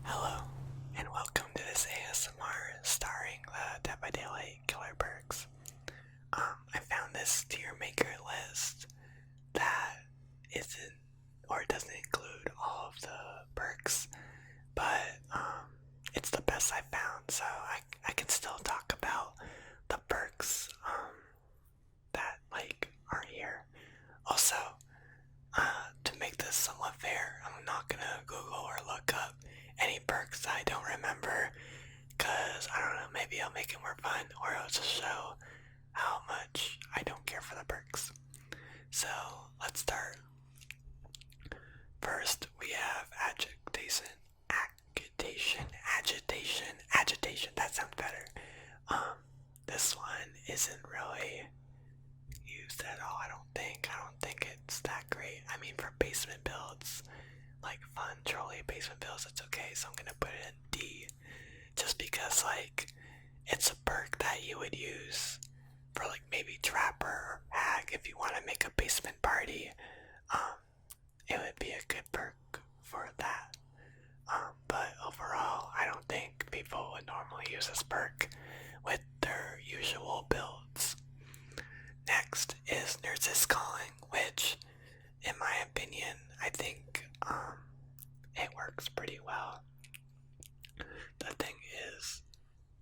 Hello, and welcome to this ASMR starring the Dead by Daylight Killer Perks. I found this tier maker list that isn't or doesn't include all of the perks, but it's the best I found, so I can still talk about the perks that are here. Also, to make this somewhat fair, I'm not gonna Google or look up any perks that I don't remember, cause I don't know, maybe I'll make it more fun, or it'll just show how much I don't care for the perks. So let's start. First, we have agitation. That sounds better. This one isn't really used at all. I don't think. I don't think it's that great. I mean, for basement builds, like fun trolley basement builds, it's okay. So I'm gonna put it in D, just because it's a perk that you would use for maybe trapper or hag if you want to make a basement party. It would be a good perk for that. But overall, I don't think people would normally use this perk with their usual builds. Next is Nurse's Calling, which, in my opinion, I think it works pretty well. The thing is,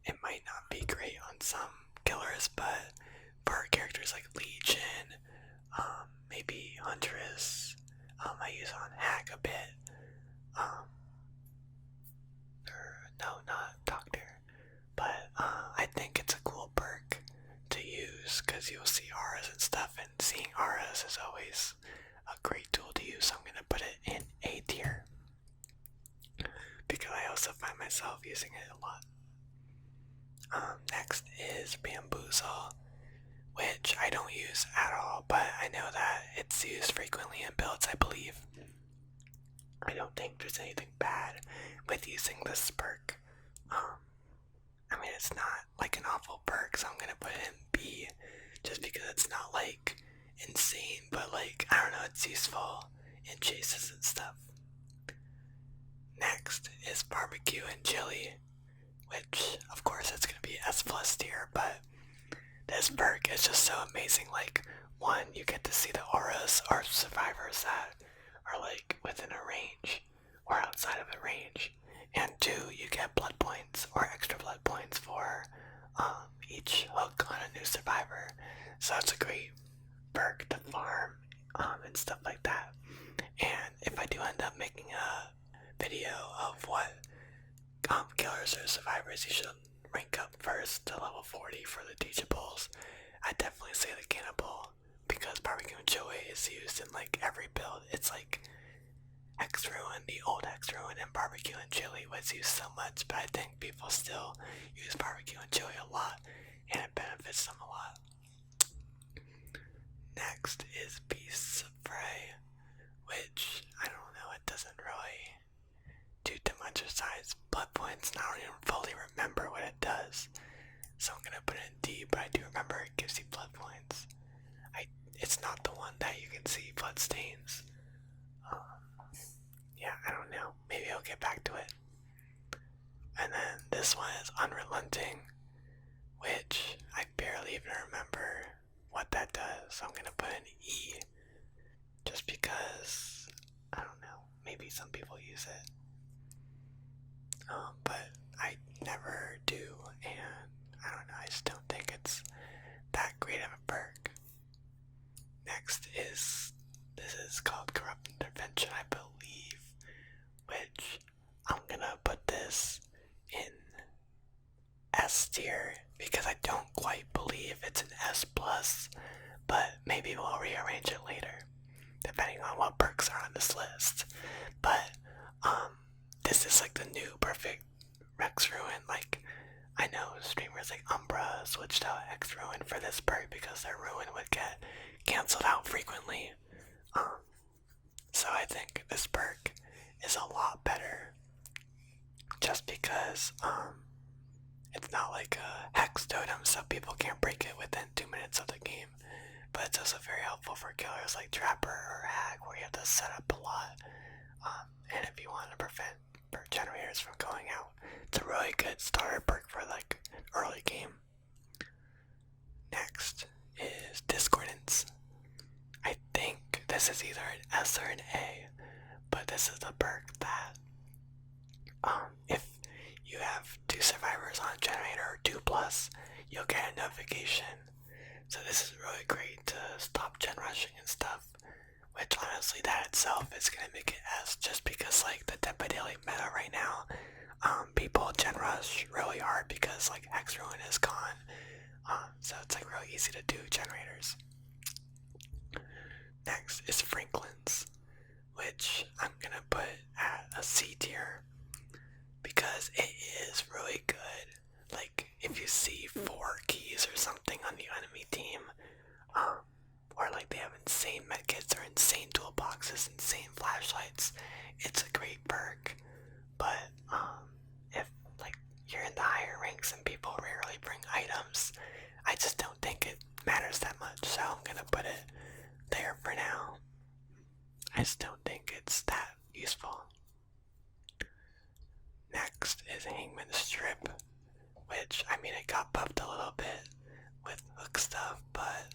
it might not be great on some killers, but for characters like Legion, maybe Huntress, I use on Hag a bit, or no, not Doctor, but I think it's a cool perk to use because you'll see auras and stuff, and seeing auras is always a great tool to use, so I'm going to put it in A tier because I also find myself using it a lot. Next is Bamboozle, which I don't use at all, but I know that it's used frequently in builds, I believe. I don't think there's anything bad with using this perk. I mean, it's not like an awful perk, so I'm gonna put it in B, just because it's not insane, but I don't know, it's useful in chases and stuff. Next is Barbecue and Chili, which of course it's gonna be S plus tier, but this perk is just so amazing. One, you get to see the auras or survivors that are within a range or outside of a range, and two, you get blood points or extra blood points for each hook on a new survivor. So it's a great perk to farm and stuff like that. And if I do end up making a video of what killers or survivors you should rank up first to level 40 for the teachables, I definitely say the cannibal, because barbecue and chili is used in every build. It's Hex Ruin, the old Hex Ruin, and barbecue and chili was used so much, but I think people still use barbecue and chili a lot, and it benefits them a lot. Next is Beasts of Prey, which I don't know, it doesn't really do too much besides blood points, and I don't even fully remember what it does. So I'm gonna put it in D, but I do remember it gives you blood points. It's not the one that you can see blood stains. Yeah, I don't know. Maybe I'll get back to it. And then this one is Unrelenting, which I barely even remember what that does. So I'm gonna put in E, just because, I don't know, maybe some people use it. But I never do, and I don't know, I just don't think it's that great of a perk. Next is, this is called Corrupt Intervention, I believe, which I'm gonna put this in S tier because I don't quite believe it's an S plus, but maybe we'll rearrange it later, depending on what perks are on this list. But this is the new perfect Rex Ruin. I know streamers like Umbra switched out X Ruin for this perk because their Ruin would get cancelled out frequently. So I think this perk is a lot better, just because it's not like a hex totem, so people can't break it within 2 minutes of the game. But it's also very helpful for killers like Trapper or Hag, where you have to set up a lot. And if you want to prevent stop generators from going out. It's a really good starter perk for like an early game. Next is Discordance. I think this is either an S or an A, but this is the perk that if you have 2 survivors on a generator or 2 plus, you'll get a notification. So this is really great to stop gen rushing and stuff, which honestly that itself is gonna make it S, just because like the Dead by Daylight meta right now, people gen rush really hard because like Hex Ruin is gone, so it's like really easy to do generators. Next is Franklin's, which I'm gonna put at a C tier because it is really good. Like if you see 4 keys or something on the enemy team, or like they have insane medkits or insane toolboxes, insane flashlights, it's a great perk. But if like you're in the higher ranks and people rarely bring items, I just don't think it matters that much, so I'm gonna put it there for now. I just don't think it's that useful. Next is Hangman's Strip, which, I mean, it got buffed a little bit with hook stuff, but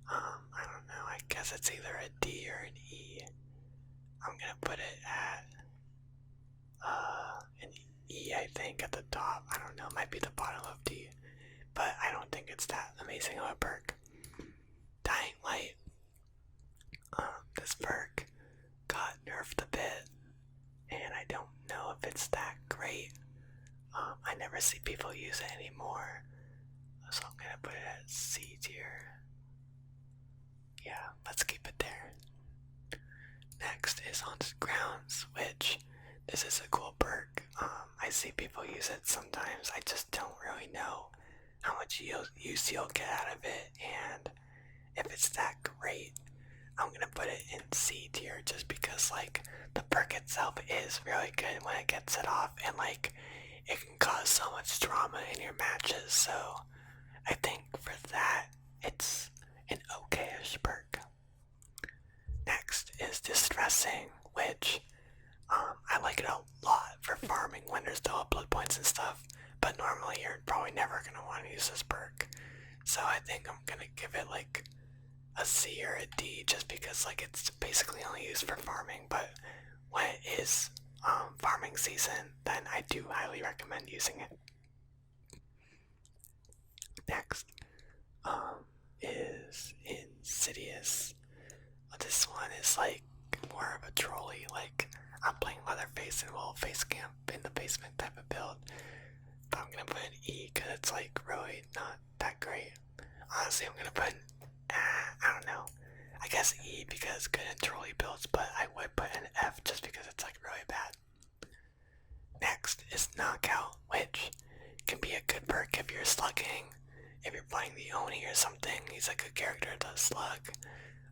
I don't know, I guess it's either a D or an E. I'm gonna put it at an E, I think, at the top. I don't know, it might be the bottom of D, but I don't think it's that amazing of a perk. Dying Light. This perk got nerfed a bit, and I don't know if it's that great. I never see people use it anymore, so I'm gonna put it at C tier. Yeah, let's keep it there. Next is Haunted Grounds, which this is a cool perk. I see people use it sometimes. I just don't really know how much use you'll get out of it, and if it's that great. I'm gonna put it in C tier just because like the perk itself is really good when it gets it off, and like it can cause so much drama in your matches, so I think for that it's an okay-ish perk. Next is Distressing, which I like it a lot for farming when there's still blood points and stuff, but normally you're probably never gonna want to use this perk, so I think I'm gonna give it like a C or a D just because like it's basically only used for farming, but when it is farming season, then I do highly recommend using it. Next is Insidious. This one is like more of a trolley, like I'm playing Leatherface and we'll face camp in the basement type of build, but I'm gonna put an E because it's like really not that great. Honestly, I'm gonna put I don't know. I guess E because good in trolley builds, but I would put an F just because it's like really bad. Next is Knockout, which can be a good perk if you're slugging. If you're playing the Oni or something, he's a good character to slug.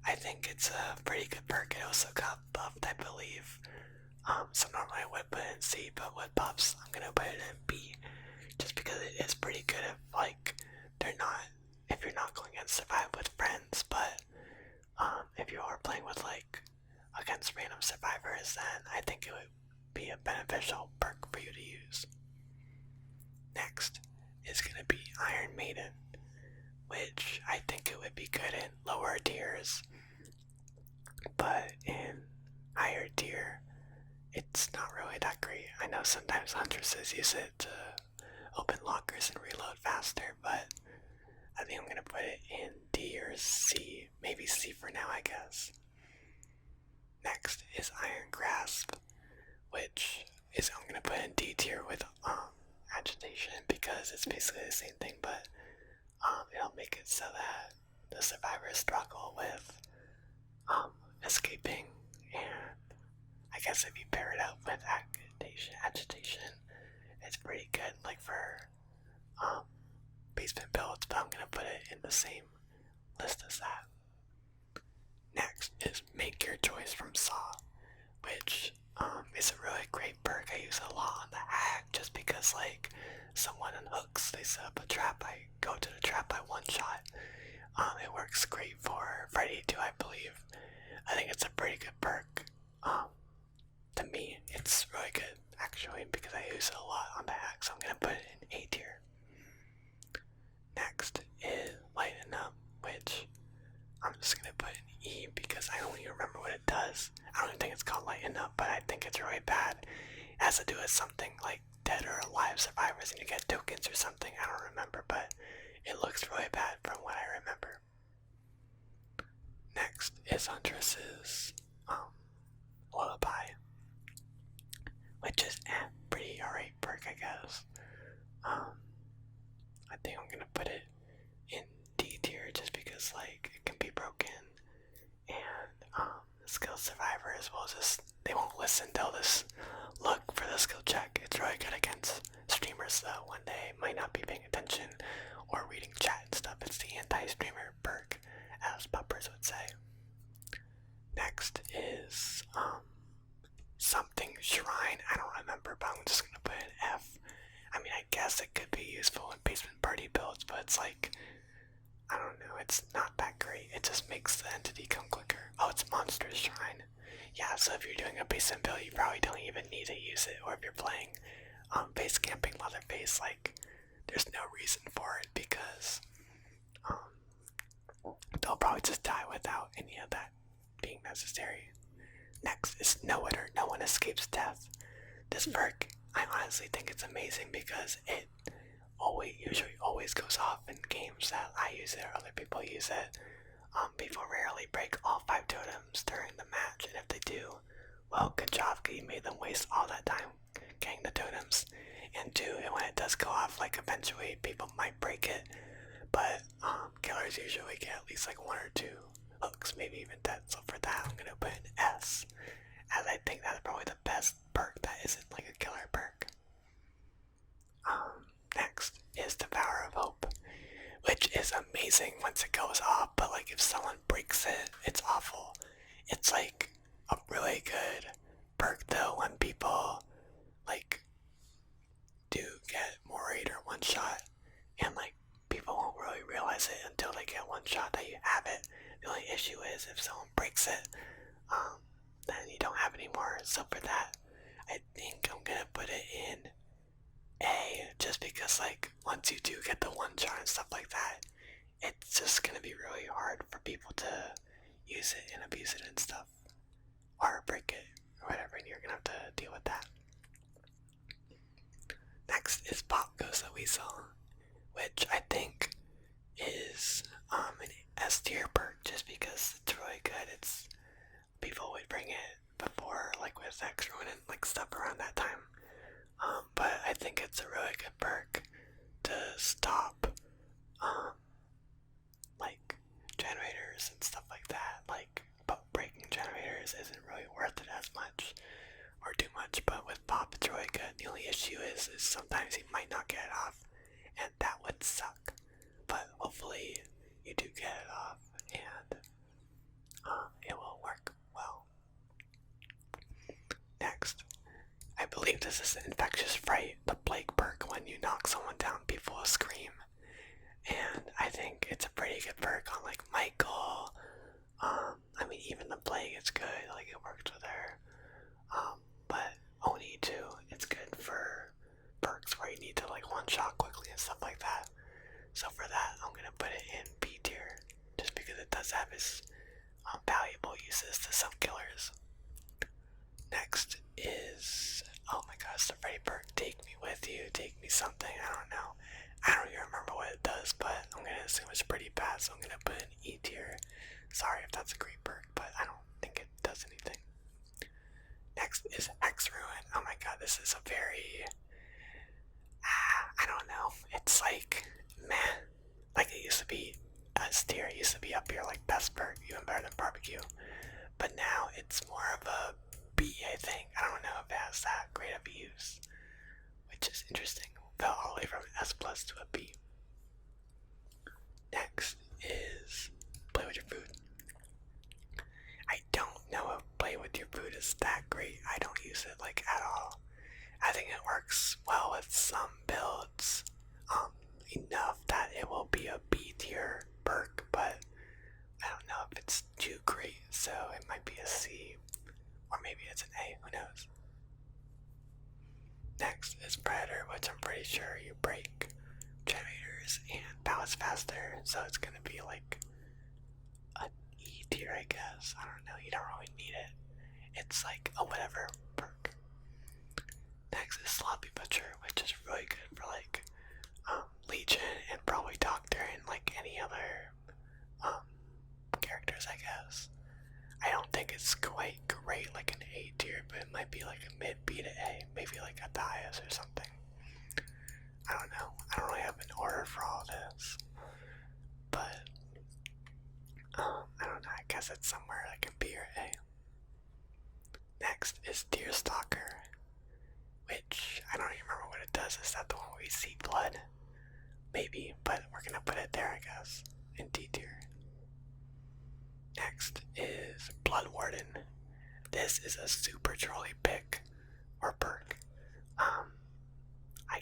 I think it's a pretty good perk. It also got buffed, I believe. So normally I would put it in C, but with buffs, I'm gonna put it in B, just because it is pretty good if like if you're not going against survive with friends, but if you are playing with like against random survivors, then I think it would be a beneficial perk for you to use. Next is gonna be Iron Maiden, which I think it would be good in lower tiers, but in higher tier, it's not really that great. I know sometimes Huntresses use it to open lockers and reload faster, but I think I'm gonna put it in D or C, maybe C for now, I guess. Next is Iron Grasp, which is I'm gonna put in D tier with Agitation because it's basically the same thing, but it'll make it so that the survivors struggle with escaping, and I guess if you pair it up with agitation, it's pretty good, like for basement builds, but I'm gonna put it in the same list as that. Next is Make Your Choice from Saw, which is a really great perk. I use it a lot on the hack just because like someone unhooks, they set up a trap, I go to the trap, I one shot. It works great for Freddy too, I believe. I think it's a pretty good perk. To me, it's really good. actually, because I use it a lot on the hack, so I'm gonna put it in A tier. Next is Lighten Up, which I'm just gonna put in E because I don't even remember what it does. I don't even think it's called Lighten Up, but I think it's really bad. It has to do with something like dead or alive survivors and you get tokens or something. I don't remember, but it looks really bad from what I remember. Next is Huntress's Lullaby, which is pretty alright perk, I guess. I think I'm gonna put it in D tier just because like it can be broken, and skill survivor as well, just they won't listen. They'll just look for the skill check. It's really good against streamers though when they might not be paying attention or reading chat and stuff. It's the anti-streamer perk, as puppers would say. Next is something shrine. I don't remember, but I'm just gonna put an F. I mean, I guess it could be useful in basement party builds, but it's like, I don't know, it's not that great. It just makes the entity come quicker. Oh, it's Monster's Shrine. Yeah, so if you're doing a basement build, you probably don't even need to use it, or if you're playing base camping Leatherface, like, there's no reason for it because they'll probably just die without any of that being necessary. Next is No Hitter, No One Escapes Death. This perk, I honestly think it's amazing because it usually always goes off in games that I use it or other people use it. People rarely break all 5 totems during the match, and if they do, well, good job, because you made them waste all that time getting the totems. And 2, and when it does go off, like eventually people might break it, but killers usually get at least like 1 or 2 hooks, maybe even dead. So for that, I'm gonna put an S, as I think that's probably the best perk that isn't like a killer perk. Next is the Power of Hope, which is amazing once it goes off, but like if someone breaks it, it's awful. It's like a really good perk though when people like do get worried or one shot, and like people won't really realize it until they get one shot that you have it. The only issue is if someone breaks it, then you don't have any more. So for that, I think I'm gonna put it in A, just because like once you do get the one shot and stuff like that, it's just gonna be really hard for people to use it and abuse it and stuff, or break it or whatever, and you're gonna have to deal with that. Next is Pop Goes the Weasel, which I think is an S tier perk just because it's really good. It's people would bring it before, like with X Ruin and like stuff around that time. But I think it's a really good perk to stop like generators and stuff like that. Like, but breaking generators isn't really worth it as much or too much. But with Pop, it's really good. The only issue is sometimes he might not get it off, and that would suck. But hopefully you do get it off, and it will work well. Next, I believe this is the Infectious Fright, the Plague perk. When you knock someone down, people will scream, and I think it's a pretty good perk on like Michael. I mean, even the Plague is good, like it works with her. But Oni too, it's good for perks where you need to like one shot quickly and stuff like that. So for that, I'm gonna put it in B tier, just because it does have its valuable uses to some killers. Next is, oh my gosh, the Freddy perk, Take Me With You, Take Me Something, I don't know. I don't even remember what it does, but I'm gonna assume it's pretty bad, so I'm gonna put it in E tier. Sorry if that's a great perk, but I don't think it does anything. Next is Hex Ruin. Oh my god, this is a very, I don't know, it's like, meh. Like it used to be S tier, it used to be up here like best perk, even better than barbecue. But now it's more of a B, I think. I don't know if it has that great of a use, which is interesting. Fell all the way from S plus to a B. Next is Play With Your Food. I don't know if Play With Your Food is that great. I don't use it like at all. I think it works well with some builds, enough that it will be a B tier perk, but I don't know if it's too great, so it might be a C, or maybe it's an A, who knows. Next is Predator, which I'm pretty sure you break generators and pallets faster, so it's gonna be like an E tier, I guess. I don't know, you don't really need it. It's like a whatever perk. Next is Sloppy Butcher, which is really good for like Legion and probably Doctor and like any other characters, I guess. I don't think it's quite great like an A tier, but it might be like a mid B to A, maybe like a Dias or something. I don't know. I don't really have an order for all this, but I don't know. I guess it's somewhere like a B or A. Next is Deerstalker, which I don't even remember what it does. Is that the one where we see blood? Maybe, but we're gonna put it there, I guess, in D tier. Next is Blood Warden. This is a super trolly pick or perk. I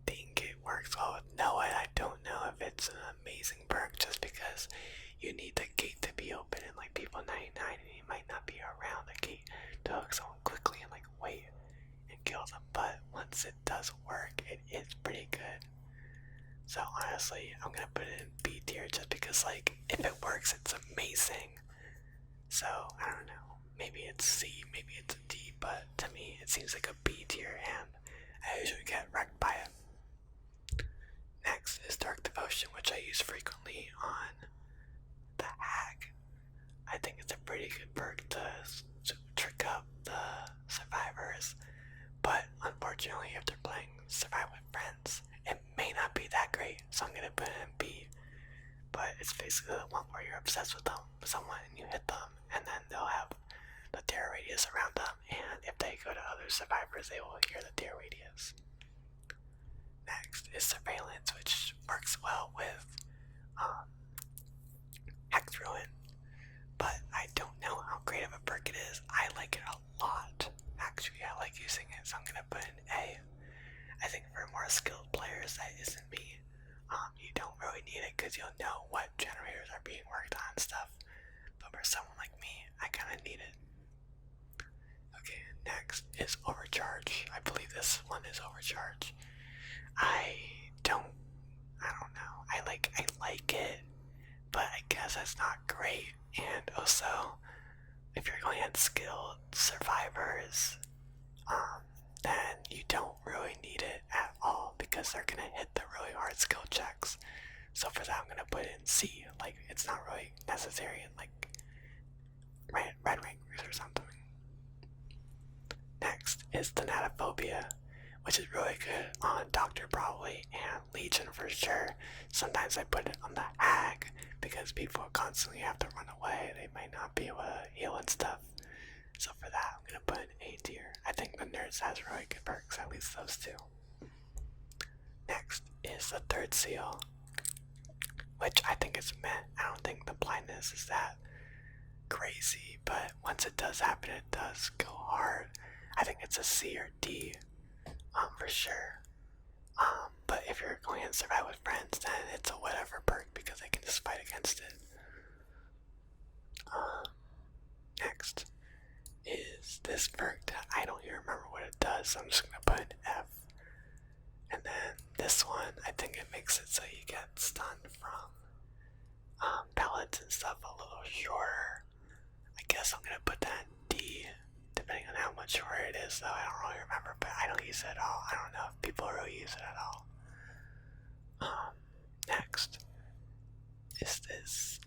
think it works well with Noah. I don't know if it's an amazing perk just because you need the gate to be open and like people 99 and you might not be around the gate to hook someone quickly and like wait and kill them. But once it does work, it is pretty good. So honestly, I'm gonna put it in B tier just because like if it works, it's amazing. So I don't know, maybe it's C, maybe it's a D, but to me it seems like a B tier and I usually get wrecked by it. Next is Dark Devotion, which I use frequently on the Hag. I think it's a pretty good perk to trick up the survivors, but unfortunately if they're playing Survive with Friends, it may not be that great, so I'm gonna put it in B. But it's basically the one where you're obsessed with someone and you hit them, and then they'll have the terror radius around them, and if they go to other survivors, they will hear the terror radius. Next is Surveillance, which works well with Hex Ruin, but I don't know how great of a perk it is. I like it a lot. Actually, I like using it, so I'm gonna put in A. I think for more skilled players, that isn't me. You don't really need it because you'll know what generators are being worked on and stuff. But for someone like me, I kind of need it. Okay, next is Overcharge. I believe this one is Overcharge. I don't know. I like it, but I guess it's not great. And also, if you're going at skilled survivors, then you don't really need it at all because they're gonna hit the really hard skill checks. So for that, I'm gonna put it in C. Like it's not really necessary in like red rankers or something. Next is Thanatophobia, which is really good on Doctor probably and Legion for sure. Sometimes I put it on the Hag because people constantly have to run away. They might not be able to heal and stuff. So for that, I'm gonna put in A tier. I think the Nerds has really good perks, at least those two. Next is the Third Seal, which I think is meh. I don't think the blindness is that crazy, but once it does happen, it does go hard. I think it's a C or D, for sure. But if you're going to survive with friends, then it's a whatever perk because they can just fight against it. Next is this perk that I don't even remember what it does, so I'm just gonna put an F. And then this one, I think it makes it so you get stunned from pellets and stuff a little shorter. I guess I'm gonna put that in D, depending on how much shorter it is, though I don't really remember, but I don't use it at all. I don't know if people really use it at all. Next is this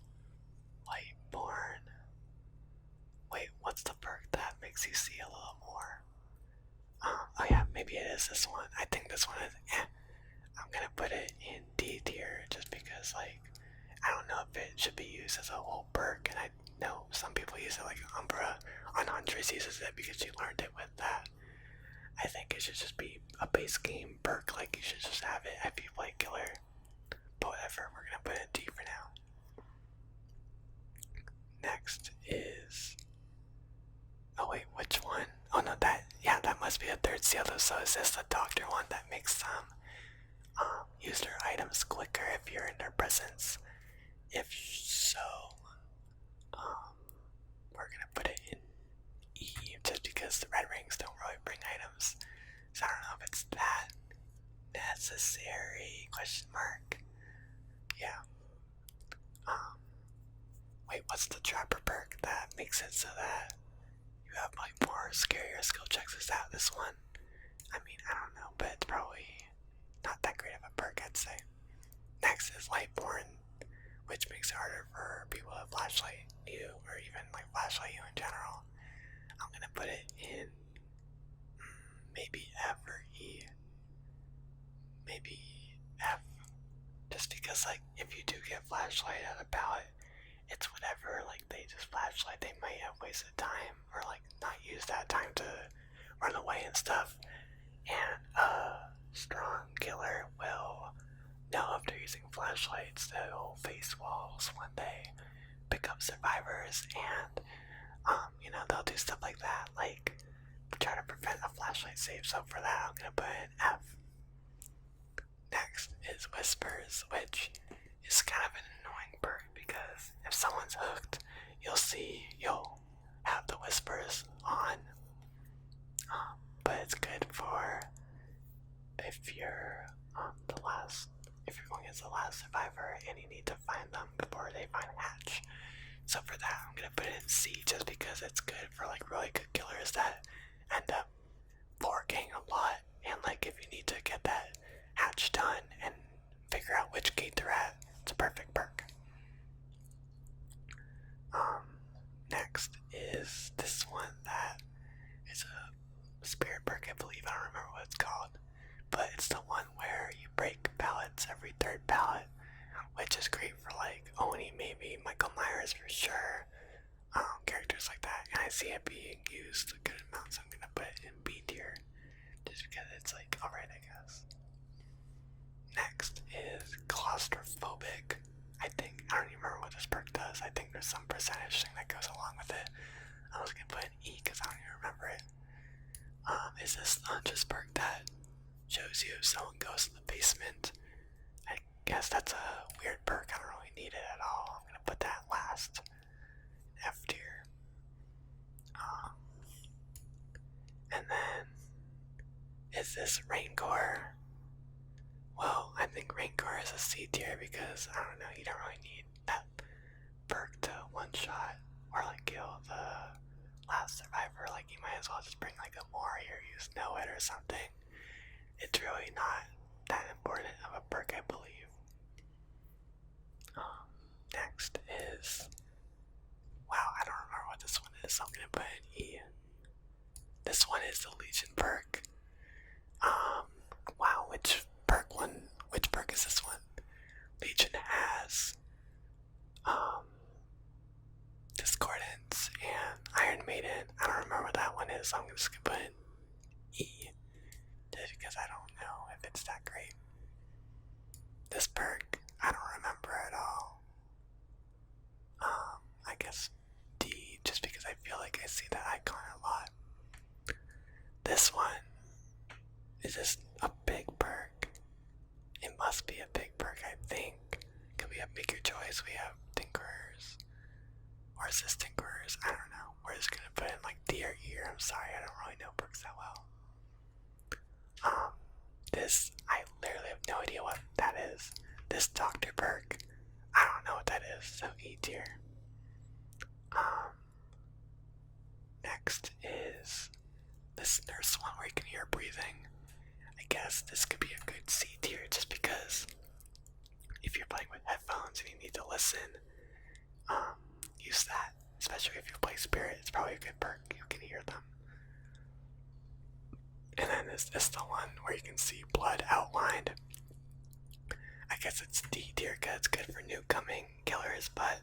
Lightborn. Wait, what's the perk that makes you see a little more? Oh yeah, maybe it is this one. I think this one is I'm gonna put it in D tier just because like I don't know if it should be used as a whole perk, and I know some people use it like Umbra on Huntress uses it because she learned it with that. I think it should just be a base game perk, like you should just have it if you play Killer. But whatever, we're gonna put it in D for now. Next is oh wait, which one? Oh no, that must be a Third Seal though, so is this the Doctor one that makes them use their items quicker if you're in their presence? If so, we're gonna put it in E just because the red rings don't really bring items. So I don't know if it's that necessary, question mark. Yeah. Um, Wait, what's the trapper perk that makes it so that you have like more scarier skill checks? Is that this one? I mean, I don't know, but it's probably not that great of a perk, I'd say. Next is Lightborn, which makes it harder for people to flashlight you, or even like flashlight you in general. I'm gonna put it in maybe F or E, maybe F, just because like if you do get flashlight at a pallet, it's whatever, like they just flashlight, they might have wasted time or like not use that time to run away and stuff. And a strong killer will know if they're using flashlights, they'll face walls when they pick up survivors, and they'll do stuff like that, like try to prevent a flashlight save. So for that, I'm gonna put in F. Next is Whispers, which is kind of an annoying perk because if someone's hooked, you'll have the Whispers on. But it's good for if you're if you're going as the last survivor and you need to find them before they find Hatch. So for that, I'm gonna put it in C just because it's good for like really good killers that end up forking a lot, and like if you need to get that Hatch done and figure out which gate they're at, it's a perfect perk. Next is this one that is a spirit perk, I believe. I don't remember what it's called, but it's the one where you break pallets every third pallet, which is great for like Oni, maybe Michael Myers for sure, characters like that. And I see it being used a good amount, so I'm gonna put it in B tier, just because it's like alright, I guess. Next is claustrophobic. I don't even remember what this perk does. I think there's some percentage thing that goes along with it. I was gonna put an E because I don't even remember it. Is this not just perk that shows you if someone goes in the basement? I guess that's a weird perk. I don't really need it at all. I'm gonna put that last. F tier. And then, is this Rancor? Well, I think Rancor is a C tier because, I don't know, you don't really need that perk to one-shot or like kill the last survivor. Like you might as well just bring like a Mori or use Know It or something. It's really not that important of a perk, I believe. Next is, wow, I don't remember what this one is, so I'm gonna put an E. This one is the Legion perk. Wow, which perk is this one? Legion has Discordance and Iron Maiden. I don't remember what that one is, so I'm just gonna put in E, just because I don't know if it's that great. This perk, I don't remember at all. I guess D, just because I feel like I see that icon a lot. This one, is this a big perk? It must be a big perk, I think. Could we have Make Your Choice? We have Tinkerers. Or is this Tinkerers? I don't know. We're just gonna put in like D or E. I'm sorry, I don't really know perks that well. This, I literally have no idea what that is. This Doctor perk, I don't know what that is, so E tier. Next is this nurse one where you can hear breathing. I guess this could be a good C tier just because if you're playing with headphones and you need to listen, use that. Especially if you play Spirit, it's probably a good perk. You can hear them. And then is this the one where you can see blood outlined? I guess it's D tier because it's good for newcoming killers, but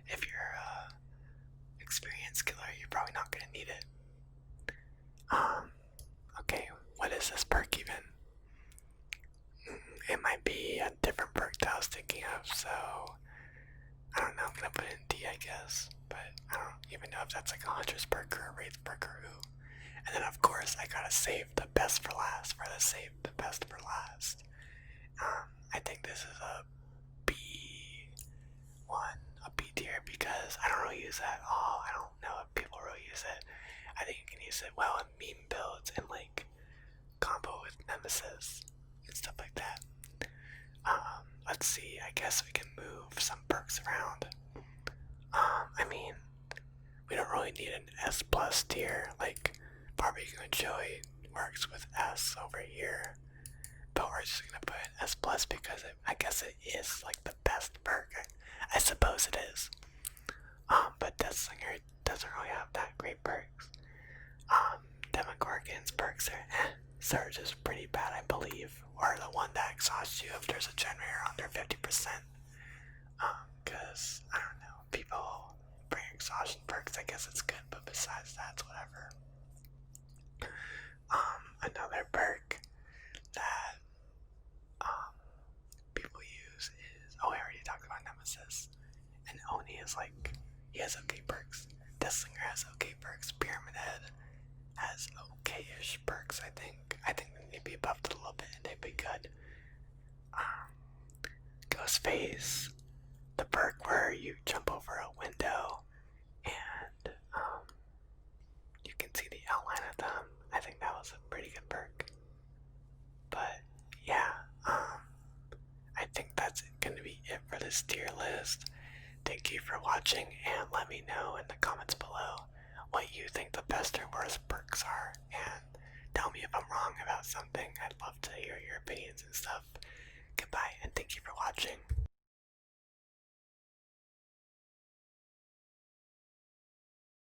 if you're a experienced killer, you're probably not gonna need it. Okay, what is this perk even? It might be a different perk that I was thinking of, so I don't know, I'm gonna put in D, I guess, but I don't even know if that's like a Hunter's perk or a Wraith perk or who. And then of course I gotta save the best for last, I think this is a B1, a B tier, because I don't really use that at all. I don't know if people really use it. I think you can use it well in meme builds and like combo with Nemesis and stuff like that. Let's see, I guess we can move some perks around. I mean, we don't really need an S plus tier, like Barbecue and Joey works with S over here. But we're just gonna put S plus because I guess it is like the best perk. I suppose it is. But Deathslinger doesn't really have that great perks. Demogorgon's perks are Surge is pretty bad, I believe, or the one that exhausts you if there's a generator under 50%. Cause I don't know, people bring exhaustion perks, I guess it's good, but besides that, it's whatever. Another perk that people use is, oh, I already talked about Nemesis, and Oni is like, he has okay perks. Deathslinger has okay perks. Pyramid Head has okay-ish perks, I think. I think they need to be buffed a little bit and they'd be good. Ghostface, the perk where you jump over a window and you can see the outline of them. I think that was a pretty good perk. But yeah, I think that's gonna be it for this tier list. Thank you for watching, and let me know in the comments below what you think the best or worst perks are, and tell me if I'm wrong about something. I'd love to hear your opinions and stuff. Goodbye, and thank you for watching.